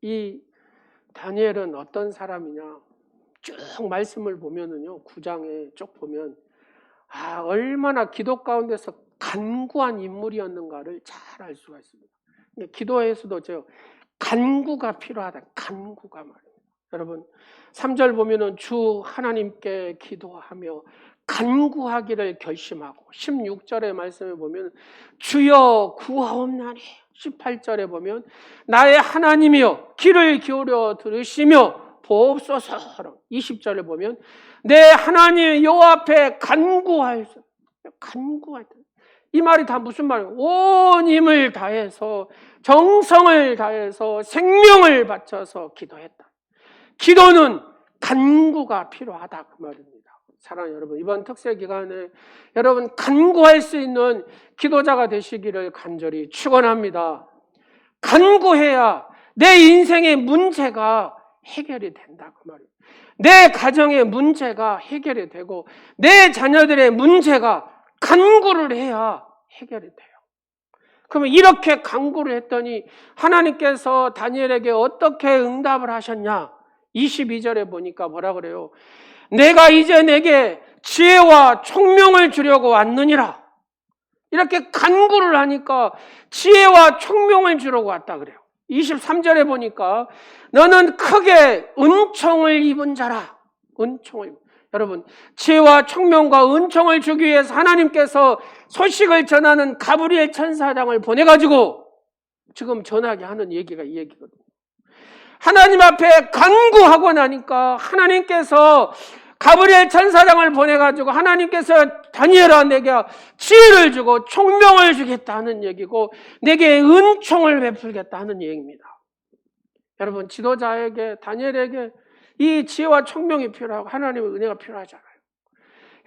이 다니엘은 어떤 사람이냐? 쭉 말씀을 보면은요, 9장에 쭉 보면 얼마나 기도 가운데서 간구한 인물이었는가를 잘 알 수가 있습니다. 기도에서도 저 간구가 필요하다. 간구가 말입니다. 여러분 3절 보면은 주 하나님께 기도하며 간구하기를 결심하고 16절의 말씀에 보면 주여 구하옵나니 18절에 보면 나의 하나님이여 귀를 기울여 들으시며 보옵소서 20절에 보면 내 하나님 여호와 앞에 간구할 이 말이 다 무슨 말이에요? 온 힘을 다해서 정성을 다해서 생명을 바쳐서 기도했다. 기도는 간구가 필요하다 그 말입니다. 사랑하는 여러분, 이번 특세 기간에 여러분 간구할 수 있는 기도자가 되시기를 간절히 축원합니다. 간구해야 내 인생의 문제가 해결이 된다 그 말입니다. 내 가정의 문제가 해결이 되고 내 자녀들의 문제가 간구를 해야 해결이 돼요. 그러면 이렇게 간구를 했더니 하나님께서 다니엘에게 어떻게 응답을 하셨냐? 22절에 보니까 뭐라 그래요? 내가 이제 내게 지혜와 총명을 주려고 왔느니라. 이렇게 간구를 하니까 지혜와 총명을 주려고 왔다 그래요. 23절에 보니까 너는 크게 은총을 입은 자라. 은총을. 여러분 지혜와 총명과 은총을 주기 위해서 하나님께서 소식을 전하는 가브리엘 천사장을 보내가지고 지금 전하게 하는 얘기가 이 얘기거든요. 하나님 앞에 간구하고 나니까 하나님께서 가브리엘 천사장을 보내가지고 하나님께서 다니엘아 내게 지혜를 주고 총명을 주겠다 하는 얘기고 내게 은총을 베풀겠다 하는 얘기입니다. 여러분 지도자에게 다니엘에게 이 지혜와 총명이 필요하고 하나님의 은혜가 필요하잖아요.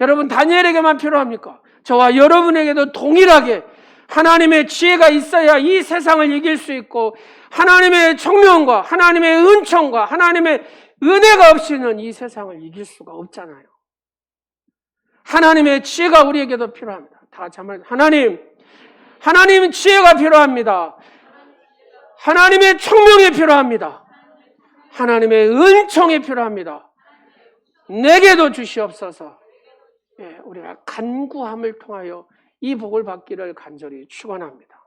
여러분 다니엘에게만 필요합니까? 저와 여러분에게도 동일하게 하나님의 지혜가 있어야 이 세상을 이길 수 있고 하나님의 총명과 하나님의 은총과 하나님의 은혜가 없이는 이 세상을 이길 수가 없잖아요. 하나님의 지혜가 우리에게도 필요합니다. 다 같이 한번 하나님 지혜가 필요합니다. 하나님의 총명이 필요합니다. 하나님의 은총이 필요합니다. 내게도 주시옵소서. 예, 우리가 간구함을 통하여 이 복을 받기를 간절히 축원합니다.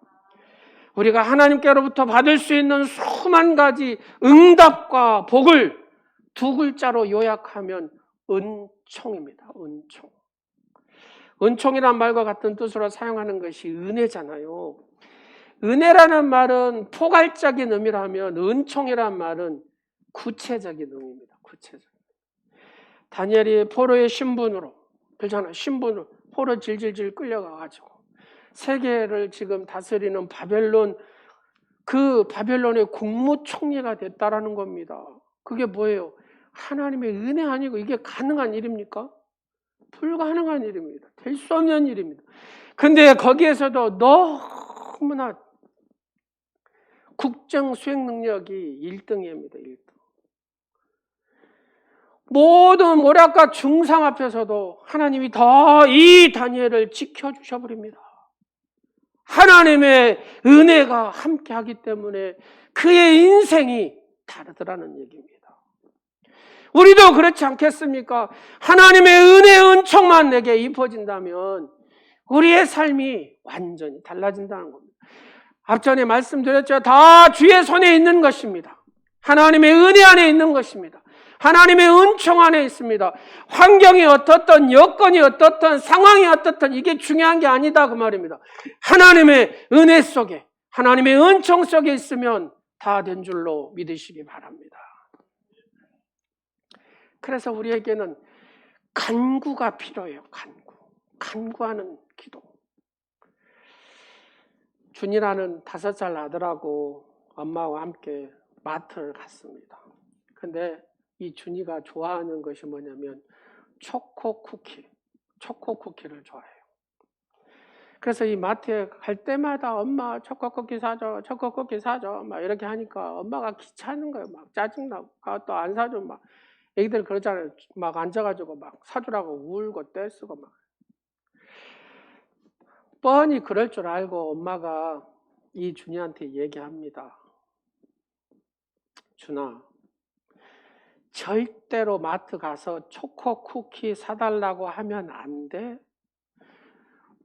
우리가 하나님께로부터 받을 수 있는 수만 가지 응답과 복을 두 글자로 요약하면 은총입니다. 은총. 은총이란 말과 같은 뜻으로 사용하는 것이 은혜잖아요. 은혜라는 말은 포괄적인 의미라면 은총이란 말은 구체적인 의미입니다. 구체적. 다니엘이 포로의 신분으로, 그렇잖아요. 신분으로 포로 질질질 끌려가가지고 세계를 지금 다스리는 바벨론, 그 바벨론의 국무총리가 됐다라는 겁니다. 그게 뭐예요? 하나님의 은혜 아니고 이게 가능한 일입니까? 불가능한 일입니다. 될 수 없는 일입니다. 근데 거기에서도 너무나 국정 수행 능력이 1등입니다. 1등. 모든 모략과 중상 앞에서도 하나님이 더 이 다니엘을 지켜주셔버립니다. 하나님의 은혜가 함께하기 때문에 그의 인생이 다르더라는 얘기입니다. 우리도 그렇지 않겠습니까? 하나님의 은혜 은총만 내게 입어진다면 우리의 삶이 완전히 달라진다는 겁니다. 앞전에 말씀드렸죠. 다 주의 손에 있는 것입니다. 하나님의 은혜 안에 있는 것입니다. 하나님의 은총 안에 있습니다. 환경이 어떻든 여건이 어떻든 상황이 어떻든 이게 중요한 게 아니다 그 말입니다. 하나님의 은혜 속에 하나님의 은총 속에 있으면 다 된 줄로 믿으시기 바랍니다. 그래서 우리에게는 간구가 필요해요. 간구하는 기도. 준이라는 5살 아들하고 엄마와 함께 마트를 갔습니다. 근데 이 준이가 좋아하는 것이 뭐냐면 초코 쿠키를 좋아해요. 그래서 이 마트에 갈 때마다 엄마 초코 쿠키 사줘 막 이렇게 하니까 엄마가 귀찮은 거예요. 막 짜증나고 또 안 사줘 막 애기들 그러잖아요. 막 앉아가지고 막 사주라고 울고 떼쓰고 막 뻔히 그럴 줄 알고 엄마가 이 준이한테 얘기합니다. 준아, 절대로 마트 가서 초코 쿠키 사달라고 하면 안 돼.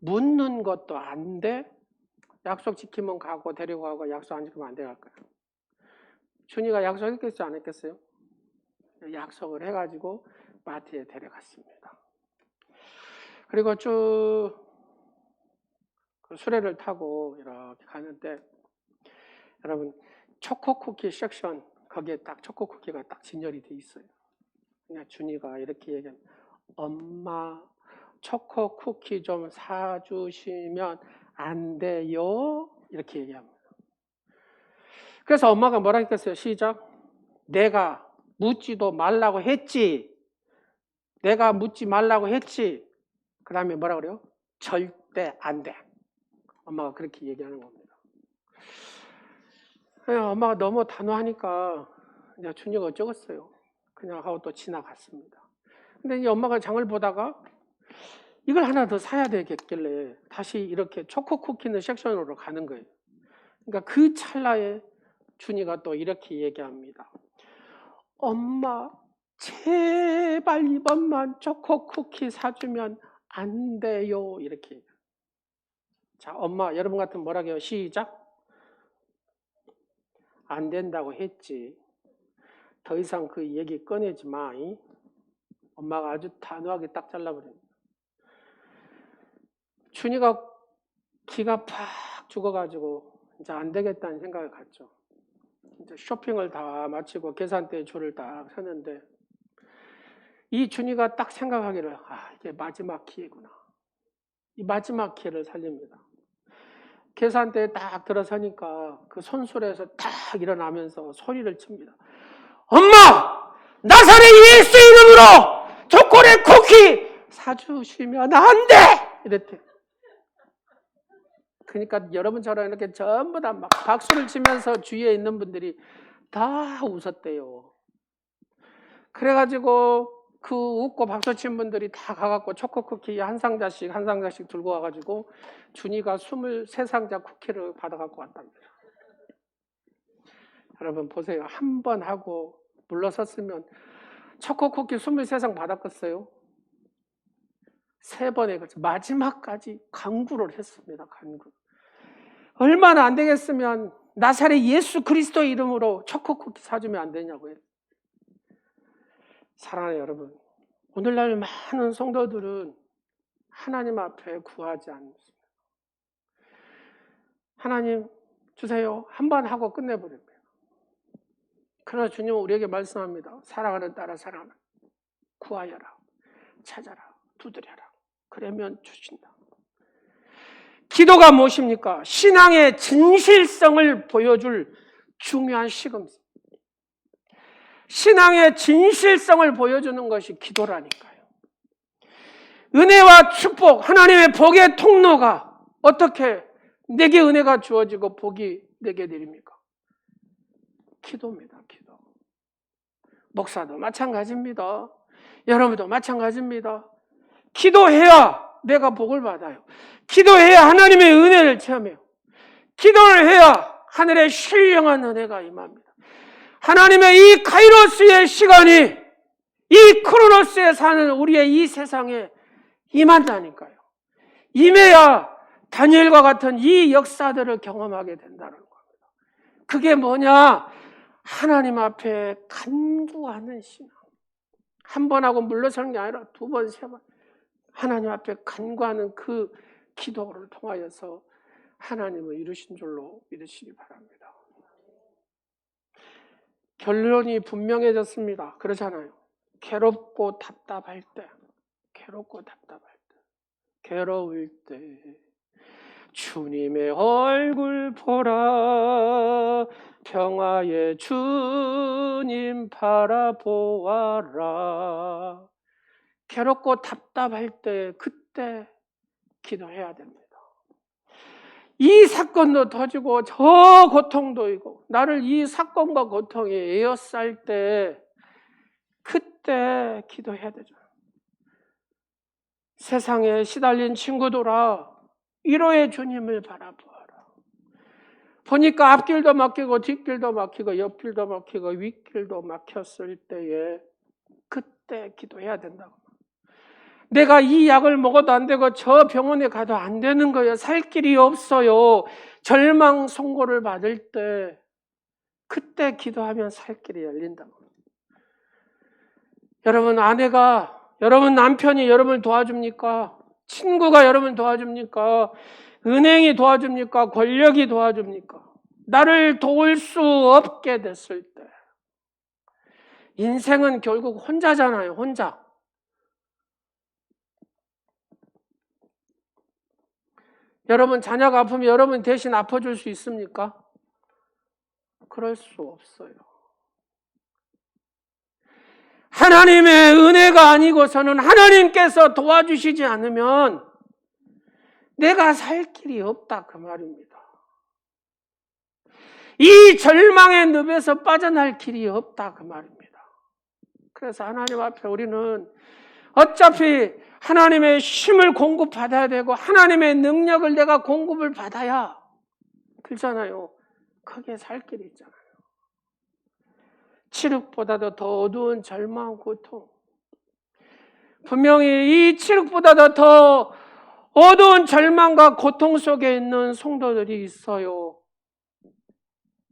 묻는 것도 안 돼. 약속 지키면 가고 데리고 가고 약속 안 지키면 안 돼 갈 거야. 준이가 약속했겠어요? 안 했겠어요? 약속을 해가지고 마트에 데려갔습니다. 그리고 쭉 수레를 타고 이렇게 가는데 여러분 초코 쿠키 섹션 거기에 딱 초코 쿠키가 딱 진열이 돼 있어요. 그냥 준이가 이렇게 얘기합니다. 엄마 초코 쿠키 좀 사주시면 안 돼요? 이렇게 얘기합니다. 그래서 엄마가 뭐라 했겠어요? 시작. 내가 묻지도 말라고 했지. 내가 묻지 말라고 했지. 그 다음에 뭐라 그래요? 절대 안 돼. 엄마가 그렇게 얘기하는 겁니다. 엄마가 너무 단호하니까 그냥 준이가 어쩌겠어요. 그냥 하고 또 지나갔습니다. 근데 이 엄마가 장을 보다가 이걸 하나 더 사야 되겠길래 다시 이렇게 초코 쿠키는 섹션으로 가는 거예요. 그러니까 그 찰나에 준이가 또 이렇게 얘기합니다. 엄마 제발 이번만 초코 쿠키 사주면 안 돼요. 이렇게. 자, 엄마 여러분 같으면 뭐라고 해요? 시작. 안 된다고 했지. 더 이상 그 얘기 꺼내지 마. 엄마가 아주 단호하게 딱 잘라버립니다. 준이가 기가 팍 죽어가지고 이제 안 되겠다는 생각을 갖죠. 이제 쇼핑을 다 마치고 계산대에 줄을 딱 섰는데 이 준이가 딱 생각하기를 이게 마지막 기회구나. 이 마지막 기회를 살립니다. 계산대에 딱 들어서니까 그 손수레에서 딱 일어나면서 소리를 칩니다. 엄마! 나사렛 예수 이름으로 초콜릿 쿠키 사주시면 안 돼! 이랬대. 그러니까 여러분처럼 이렇게 전부 다 막 박수를 치면서 주위에 있는 분들이 다 웃었대요. 그래가지고 그 웃고 박수 친 분들이 다 가갖고 초코 쿠키 한 상자씩 들고 와가지고 준이가 23상자 쿠키를 받아갖고 왔답니다. 여러분 보세요. 한 번 하고 물러섰으면 초코 쿠키 23상 받았겠어요? 3번에 걸쳐 마지막까지 간구를 했습니다. 간구. 얼마나 안 되겠으면 나사렛 예수 그리스도 이름으로 초코 쿠키 사주면 안 되냐고요. 사랑하는 여러분, 오늘날 많은 성도들은 하나님 앞에 구하지 않습니다. 하나님 주세요. 한 번 하고 끝내버립니다. 그러나 주님은 우리에게 말씀합니다. 사랑하는 딸아 사랑하라. 구하여라. 찾아라. 두드려라. 그러면 주신다. 기도가 무엇입니까? 신앙의 진실성을 보여줄 중요한 시금석. 신앙의 진실성을 보여주는 것이 기도라니까요. 은혜와 축복, 하나님의 복의 통로가 어떻게 내게 은혜가 주어지고 복이 내게 내립니까? 기도입니다. 기도. 목사도 마찬가지입니다. 여러분도 마찬가지입니다. 기도해야 내가 복을 받아요. 기도해야 하나님의 은혜를 체험해요. 기도를 해야 하늘의 신령한 은혜가 임합니다. 하나님의 이 카이로스의 시간이 이 크로노스에 사는 우리의 이 세상에 임한다니까요. 임해야 다니엘과 같은 이 역사들을 경험하게 된다는 겁니다. 그게 뭐냐? 하나님 앞에 간구하는 신앙. 한 번 하고 물러서는 게 아니라 2번, 3번 하나님 앞에 간구하는 그 기도를 통하여서 하나님을 이루신 줄로 믿으시기 바랍니다. 결론이 분명해졌습니다. 그러잖아요. 괴롭고 답답할 때, 괴로울 때 주님의 얼굴 보라, 평화의 주님 바라보아라. 괴롭고 답답할 때 그때 기도해야 됩니다. 이 사건도 터지고 저 고통도 있고 나를 이 사건과 고통에 에워쌀 때 그때 기도해야 되죠. 세상에 시달린 친구들아, 위로의 주님을 바라보아라. 보니까 앞길도 막히고 뒷길도 막히고 옆길도 막히고 윗길도 막혔을 때에 그때 기도해야 된다고. 내가 이 약을 먹어도 안 되고 저 병원에 가도 안 되는 거예요. 살 길이 없어요. 절망 선고를 받을 때 그때 기도하면 살 길이 열린다고. 여러분 아내가, 여러분 남편이 여러분을 도와줍니까? 친구가 여러분을 도와줍니까? 은행이 도와줍니까? 권력이 도와줍니까? 나를 도울 수 없게 됐을 때 인생은 결국 혼자잖아요. 혼자. 여러분 자녀가 아프면 여러분 대신 아파줄 수 있습니까? 그럴 수 없어요. 하나님의 은혜가 아니고서는 하나님께서 도와주시지 않으면 내가 살 길이 없다 그 말입니다. 이 절망의 늪에서 빠져날 길이 없다 그 말입니다. 그래서 하나님 앞에 우리는 어차피 하나님의 힘을 공급받아야 되고 하나님의 능력을 내가 공급을 받아야 그렇잖아요. 크게 살 길이 있잖아요. 칠흑보다도 더 어두운 절망, 고통. 분명히 이 칠흑보다도 더 어두운 절망과 고통 속에 있는 성도들이 있어요.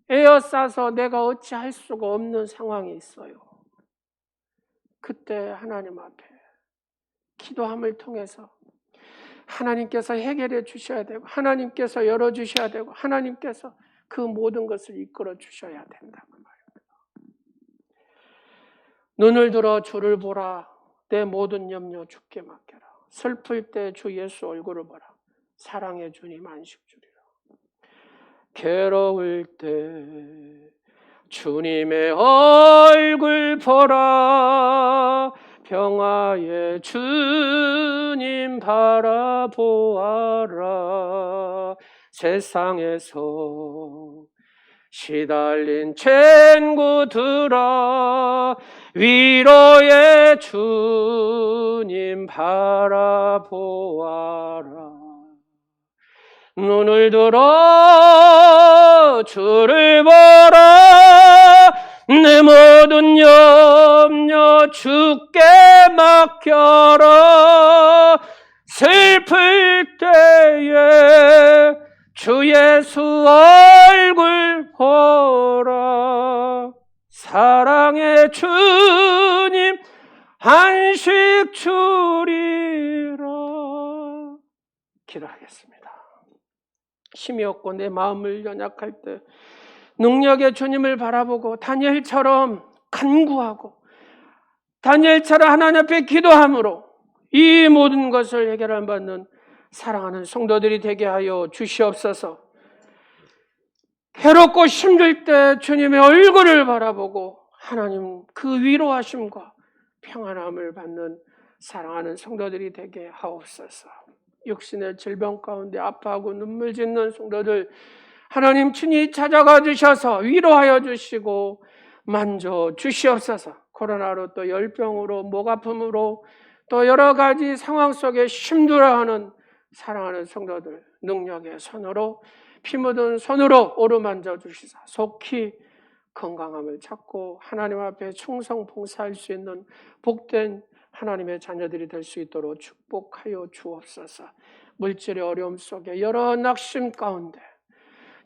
에어싸서 내가 어찌할 수가 없는 상황이 있어요. 그때 하나님 앞에 기도함을 통해서 하나님께서 해결해 주셔야 되고 하나님께서 열어주셔야 되고 하나님께서 그 모든 것을 이끌어 주셔야 된다 그 말입니다. 눈을 들어 주를 보라. 내 모든 염려 주께 맡겨라. 슬플 때 주 예수 얼굴을 보라. 사랑의 주님 안식 주리라. 괴로울 때 주님의 얼굴 보라. 평화의 주님 바라보아라. 세상에서 시달린 친구들아 위로의 주님 바라보아라. 눈을 들어 주를 보라. 내 모든 염려 주께 맡겨라. 슬플 때에 주 예수 얼굴 보라. 사랑의 주님 안식 주리라. 기도하겠습니다. 힘이 없고 내 마음을 연약할 때 능력의 주님을 바라보고 다니엘처럼 간구하고 다니엘처럼 하나님 앞에 기도함으로 이 모든 것을 해결받는 사랑하는 성도들이 되게 하여 주시옵소서. 괴롭고 힘들 때 주님의 얼굴을 바라보고 하나님 그 위로하심과 평안함을 받는 사랑하는 성도들이 되게 하옵소서. 육신의 질병 가운데 아파하고 눈물 짓는 성도들 하나님 친히 찾아가 주셔서 위로하여 주시고 만져 주시옵소서. 코로나로 또 열병으로 목 아픔으로 또 여러 가지 상황 속에 힘들어하는 사랑하는 성도들 능력의 손으로 피 묻은 손으로 오르만져 주시사 속히 건강함을 찾고 하나님 앞에 충성 봉사할 수 있는 복된 하나님의 자녀들이 될 수 있도록 축복하여 주옵소서. 물질의 어려움 속에 여러 낙심 가운데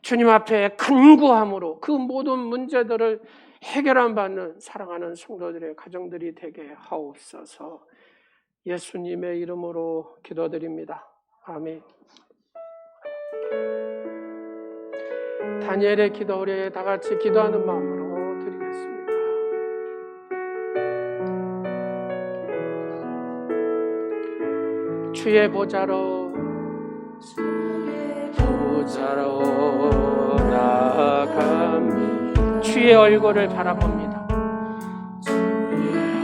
주님 앞에 간구함으로 그 모든 문제들을 해결함 받는 사랑하는 성도들의 가정들이 되게 하옵소서. 예수님의 이름으로 기도드립니다. 아멘. 다니엘의 기도 우리 다 같이 기도하는 마음으로 드리겠습니다. 주의 보좌로 나아갑니다. 주의 얼굴을 바라봅니다.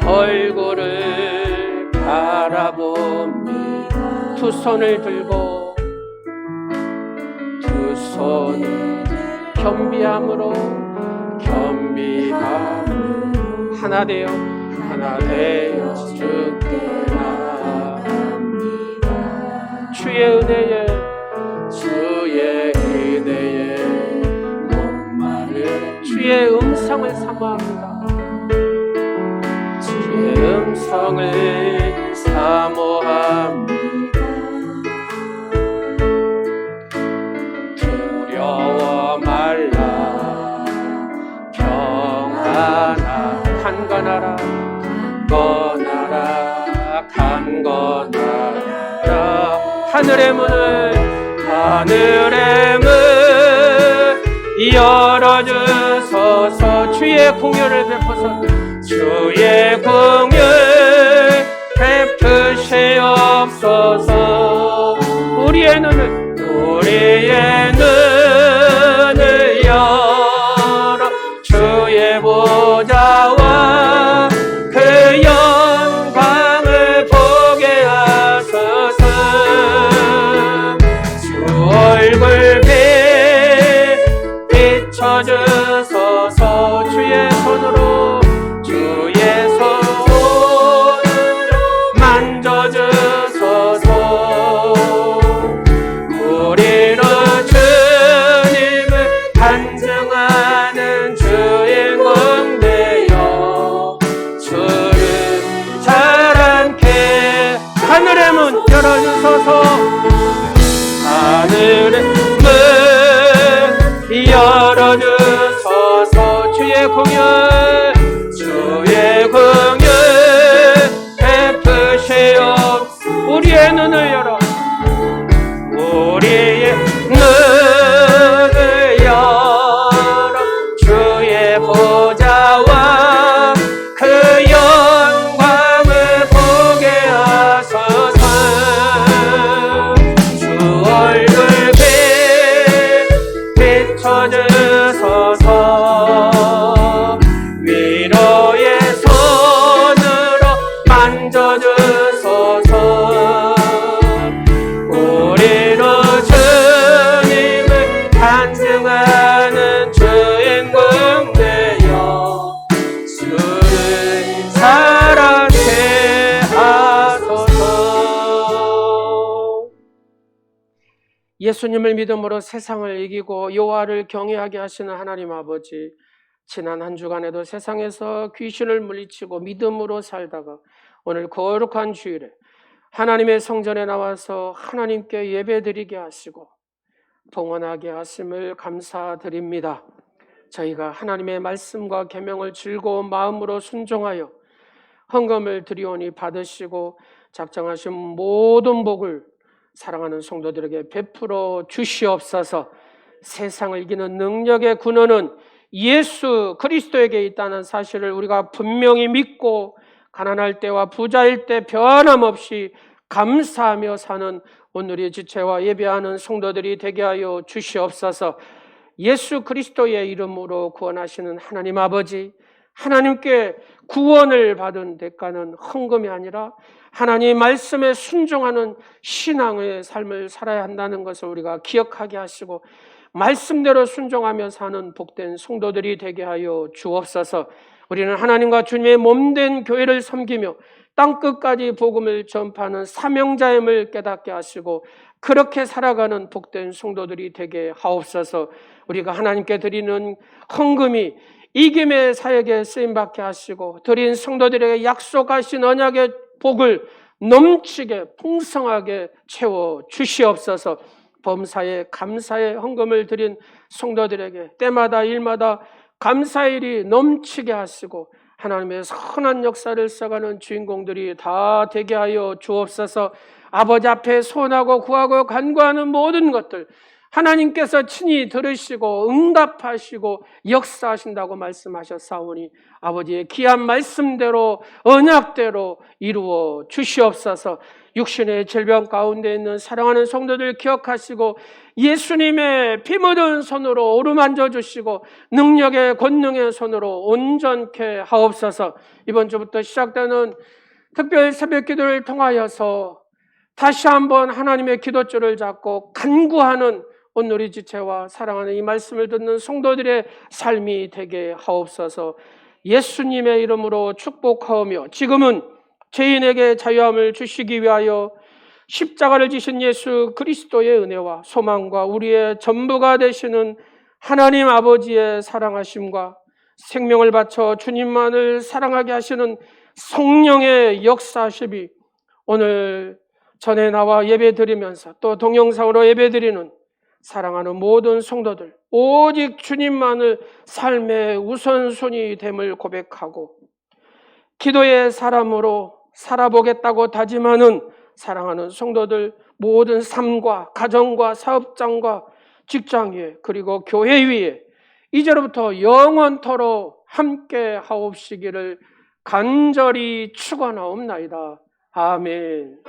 얼굴을 바라봅니다. 두 손을 들고 두 손을 겸비함으로 하나 되어 주께 나아갑니다. 주의 은혜에 목마른 주의 음성을 사모합니다. 주의 음성을 사모합니다. 강건하라. 하늘의 문을 열어주소서. 주의 공연을 베푸소서. 주의 공연 베푸시옵소서. 우리의 눈을 열어 주의 보좌와 그 영광을 보게 하소서. 주 얼굴 비춰주소서. 주의 손으로 만져주소서. 우리로 주님을 간증하는 주인공 되어 주를 자랑케. 하늘의 문 열어주소서. 하늘의 문 열어주소서. 주의 공연 베푸시옵소서. 우리의 눈을 열어 주의 보좌와 그 영광을 보게 하소서. 주 얼굴 비춰주소서. 위로의 손으로 만져주소서. 우리로 주님을 간증하는 주인공 되어 주를 사랑케 하소서. 예수님을 믿음으로 세상을 이기고 여호와를 경외하게 하시는 하나님 아버지, 지난 한 주간에도 세상에서 귀신을 물리치고 믿음으로 살다가 오늘 거룩한 주일에 하나님의 성전에 나와서 하나님께 예배드리게 하시고 동원하게 하심을 감사드립니다. 저희가 하나님의 말씀과 계명을 즐거운 마음으로 순종하여 헌금을 드리오니 받으시고 작정하신 모든 복을 사랑하는 성도들에게 베풀어 주시옵소서. 세상을 이기는 능력의 근원은 예수 그리스도에게 있다는 사실을 우리가 분명히 믿고 가난할 때와 부자일 때 변함없이 감사하며 사는 오늘의 지체와 예배하는 성도들이 되게 하여 주시옵소서. 예수 그리스도의 이름으로 구원하시는 하나님 아버지, 하나님께 구원을 받은 대가는 헌금이 아니라 하나님 말씀에 순종하는 신앙의 삶을 살아야 한다는 것을 우리가 기억하게 하시고 말씀대로 순종하며 사는 복된 성도들이 되게 하여 주옵소서. 우리는 하나님과 주님의 몸된 교회를 섬기며 땅끝까지 복음을 전파하는 사명자임을 깨닫게 하시고 그렇게 살아가는 복된 성도들이 되게 하옵소서. 우리가 하나님께 드리는 헌금이 이김의 사역에 쓰임받게 하시고 드린 성도들에게 약속하신 언약의 복을 넘치게 풍성하게 채워 주시옵소서. 범사에 감사의 헌금을 드린 성도들에게 때마다 일마다 감사의 일이 넘치게 하시고 하나님의 선한 역사를 써가는 주인공들이 다 되게 하여 주옵소서. 아버지 앞에 소원하고 구하고 간구하는 모든 것들 하나님께서 친히 들으시고 응답하시고 역사하신다고 말씀하셨사오니 아버지의 귀한 말씀대로 언약대로 이루어 주시옵소서. 육신의 질병 가운데 있는 사랑하는 성도들 기억하시고 예수님의 피 묻은 손으로 어루만져 주시고 능력의 권능의 손으로 온전케 하옵소서. 이번 주부터 시작되는 특별 새벽 기도를 통하여서 다시 한번 하나님의 기도줄을 잡고 간구하는 온누리 지체와 사랑하는 이 말씀을 듣는 성도들의 삶이 되게 하옵소서. 예수님의 이름으로 축복하오며 지금은 죄인에게 자유함을 주시기 위하여 십자가를 지신 예수 그리스도의 은혜와 소망과 우리의 전부가 되시는 하나님 아버지의 사랑하심과 생명을 바쳐 주님만을 사랑하게 하시는 성령의 역사하심이 오늘 전에 나와 예배드리면서 또 동영상으로 예배드리는 사랑하는 모든 성도들 오직 주님만을 삶의 우선순위 됨을 고백하고 기도의 사람으로 살아보겠다고 다짐하는 사랑하는 성도들 모든 삶과 가정과 사업장과 직장 위에 그리고 교회 위에 이제로부터 영원토록 함께 하옵시기를 간절히 축원하옵나이다. 아멘.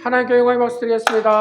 하나님께 영광을 박수드리겠습니다.